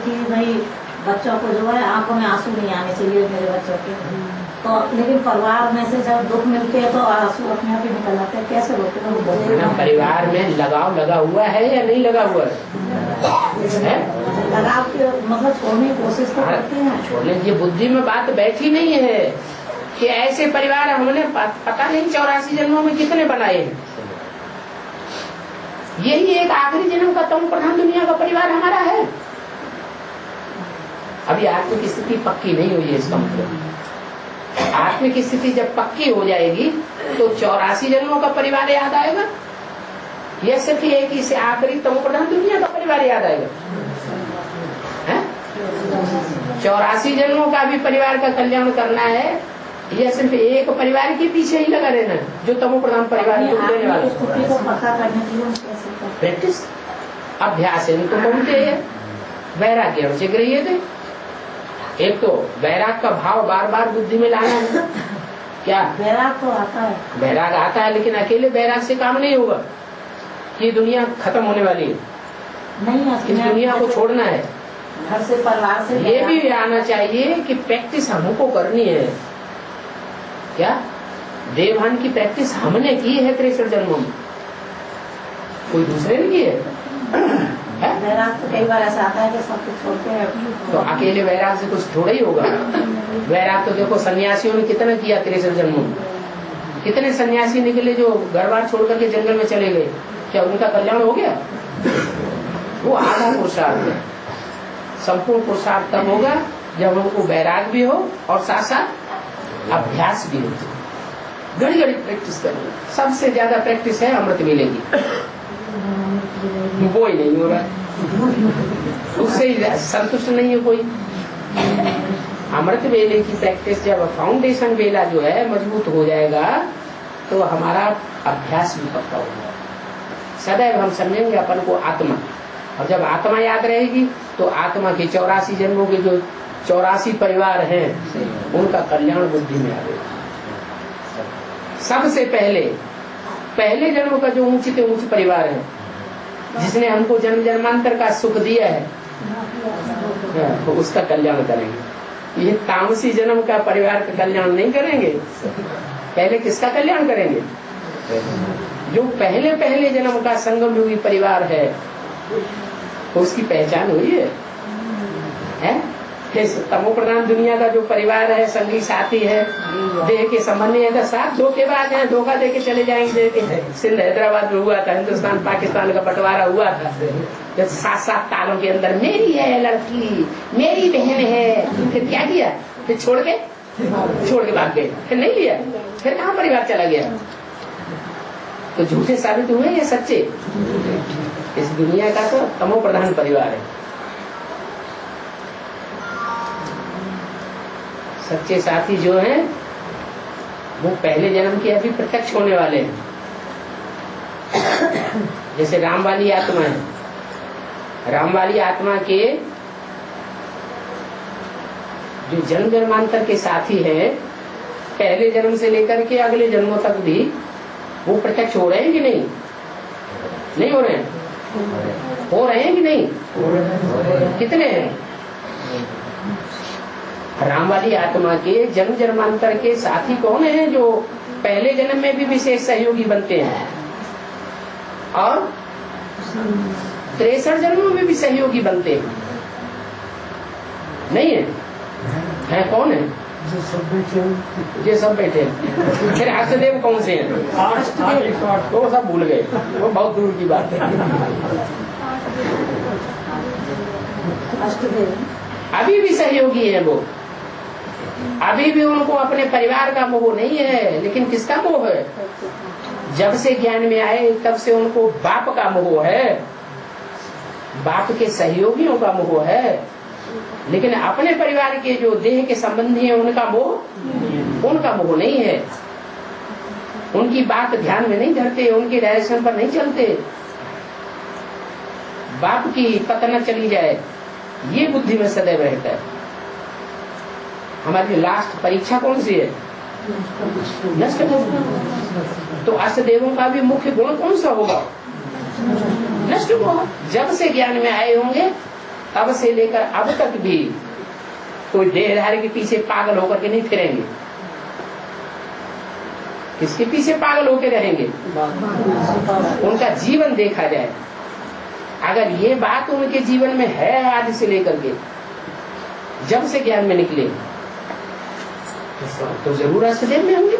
कि भाई बच्चों को जो है आंखों में आंसू नहीं आने चाहिए मेरे बच्चों के, तो लेकिन परिवार में से जब दुख मिलते हैं तो आंसू अपने आप ही निकल आते हैं, कैसे रोकते हैं? परिवार में लगाव लगा हुआ है या नहीं लगा हुआ है? लगाव के मतलब छोड़ने की कोशिश तो करते हैं, छोड़ने की बुद्धि में बात बैठी नहीं है कि ऐसे परिवार हमने पता नहीं 84 जन्मों में कितने बनाए हैं। यही एक आखिरी जन्म का तम प्रधान दुनिया का परिवार हमारा है। अभी आत्मिक स्थिति पक्की नहीं हुई है। इसका मतलब आत्मिक स्थिति जब पक्की हो जाएगी तो 84 जन्मों का परिवार याद आएगा, यह सिर्फ एक ही से आखिरी तम प्रधान दुनिया का परिवार याद आएगा? 84 जन्मों का भी परिवार का कल्याण करना है, यह सिर्फ एक परिवार के पीछे ही लगा रहना है जो तमो प्रधान परिवार को देने वाला। प्रैक्टिस अभ्यास है तो बोलते हैं वैराग्य से गृह्य थे। एक तो वैराग का भाव बार बार बुद्धि में लाना है। क्या वैराग तो आता है, वैराग आता है, लेकिन अकेले वैराग से काम नहीं होगा। ये दुनिया खत्म होने वाली है, नहीं इस दुनिया को छोड़ना है। घर से परिवार से ये भी आना चाहिए कि प्रैक्टिस हमको करनी है। क्या देवभान की प्रैक्टिस हमने की है 63 जन्मों में, कोई दूसरे ने की है? वैराग तो कई बार ऐसा आता है कि सब कुछ छोड़ते हैं, तो अकेले वैराग से कुछ थोड़ा ही होगा। वैराग तो देखो सन्यासियों ने कितना किया 63 जन्मों में। कितने सन्यासी निकले जो घर बार छोड़ करके जंगल में चले गए, क्या उनका कल्याण हो गया? वो आधा पुरुषार्थ है। संपूर्ण पुरुषार्थ तब होगा जब उनको वैराग भी हो और साथ साथ अभ्यास भी हो। घड़ी घड़ी प्रैक्टिस करनी, सबसे ज्यादा प्रैक्टिस है अमृत मिलेगी, वो ही नहीं हो रहा, उससे ही संतुष्ट नहीं है कोई। अमृत वेले की प्रैक्टिस जब फाउंडेशन वेला जो है मजबूत हो जाएगा तो हमारा अभ्यास भी पक्का हो जाएगा। सदैव हम समझेंगे अपन को आत्मा, और जब आत्मा याद रहेगी तो आत्मा के 84 जन्मों के जो 84 परिवार हैं उनका कल्याण बुद्धि में आएगा। सबसे पहले जन्म का जो ऊंच से ऊंच परिवार है जिसने हमको जन्म जन्मांतर का सुख दिया है तो उसका कल्याण करेंगे। ये तामसी जन्म का परिवार का कल्याण नहीं करेंगे। पहले किसका कल्याण करेंगे? जो पहले जन्म का संगम युगी परिवार है तो उसकी पहचान हुई है? तमो प्रधान दुनिया का जो परिवार है, संगी साथी है, देह के संबंधी है, तो साथ धोखेबाज है, धोखा दे के चले जाएंगे। सिंध हैदराबाद में हुआ था, हिंदुस्तान पाकिस्तान का बंटवारा हुआ था, जब 7-7 तालों के अंदर मेरी है लड़की, मेरी बहन है, फिर क्या किया? फिर छोड़ के भाग गए, फिर नहीं लिया, फिर कहाँ परिवार चला गया? तो झूठे साबित हुए या सच्चे? इस दुनिया का तो तमो प्रधान परिवार है। सच्चे साथी जो हैं वो पहले जन्म के अभी प्रत्यक्ष होने वाले हैं। जैसे राम वाली आत्मा है, राम वाली आत्मा के जो जन्म जन्मांतर के साथी हैं पहले जन्म से लेकर के अगले जन्मों तक भी वो प्रत्यक्ष हो रहे हैं कि नहीं हो रहे हैं? हो रहे हैं कि नहीं? कितने हैं? राम वाली आत्मा के जन्म जन्मांतर के साथी कौन हैं जो पहले जन्म में भी विशेष सहयोगी बनते हैं और 63 जन्मों में भी सहयोगी बनते हैं? नहीं है? कौन है? ये सब बैठे हैं। फिर अष्टदेव कौन से हैं? वो सब भूल गए, वो बहुत दूर की बात है। अष्टदेव अभी भी सहयोगी है वो, अभी भी उनको अपने परिवार का मोह नहीं है, लेकिन किसका मोह है? जब से ज्ञान में आए तब से उनको बाप का मोह है, बाप के सहयोगियों का मोह है, लेकिन अपने परिवार के जो देह के संबंधी हैं उनका मोह नहीं है। उनकी बात ध्यान में नहीं धरते, उनके डायरेक्शन पर नहीं चलते। बाप की पता न चली जाए ये बुद्धि में सदैव रहता है। हमारी लास्ट परीक्षा कौन सी है? नष्ट गुण। तो अष्टदेवों का भी मुख्य गुण कौन सा होगा? नष्ट गुण। जब से ज्ञान में आए होंगे तब से लेकर अब तक भी कोई देहधारी के पीछे पागल होकर के नहीं फिरेंगे। किसके पीछे पागल होकर रहेंगे? उनका जीवन देखा जाए, अगर ये बात उनके जीवन में है आदि से लेकर के जब से ज्ञान में निकले तो जरूर असदेव में होंगे।